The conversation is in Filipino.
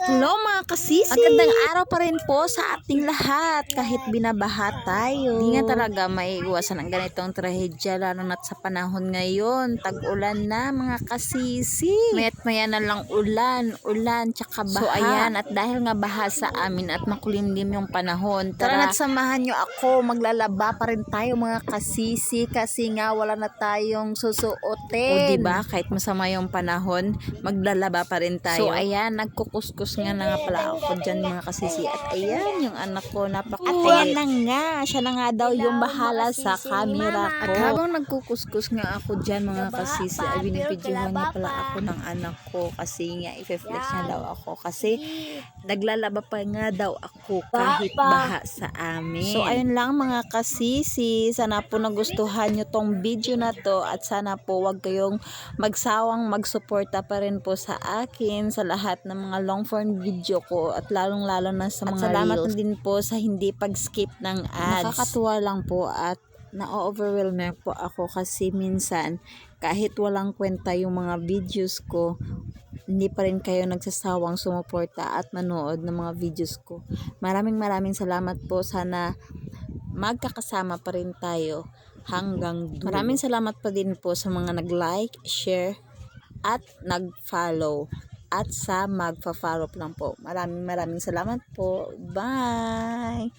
Hello mga kasisi! Magandang araw pa rin po sa ating lahat kahit binabaha tayo. Hindi nga talaga maiiwasan ang ganitong trahedya lalo na't sa panahon ngayon. Tag-ulan na mga kasisi. Maya't maya na lang ulan, tsaka baha. So ayan, at dahil nga baha sa amin at makulimlim yung panahon, tara na't samahan nyo ako. Maglalaba pa rin tayo mga kasisi kasi nga wala na tayong susuotin. O diba, kahit masama yung panahon, maglalaba pa rin tayo. So ayan, nagkukuskus nga na nga pala ako dyan mga kasisi. At ayan, yung anak ko napakakulit. At ayan na nga, siya na nga daw yung bahala sa camera ko. At habang nagkukuskus nga ako dyan mga kasisi, ay binibidyohan niya pala ako ng anak ko kasi nga i-flex niya daw ako. Kasi naglalaba pa nga daw ako kahit baha sa amin. So ayun lang mga kasisi, sana po nagustuhan nyo tong video na to at sana po wag kayong magsawang magsuporta pa rin po sa akin sa lahat ng mga long form video ko at lalong lalo na sa mga salamat reels. Din po sa hindi pag-skip ng ads. Nakakatuwa lang po at na-overwhelm na po ako kasi minsan kahit walang kwenta yung mga videos ko, hindi pa rin kayo nagsasawang sumuporta at manood ng mga videos ko. Maraming salamat po. Sana magkakasama pa rin tayo hanggang dulo. Maraming salamat pa din po sa mga nag-like, share, at nag-follow. At sa magpa-follow lang po. Maraming salamat po. Bye!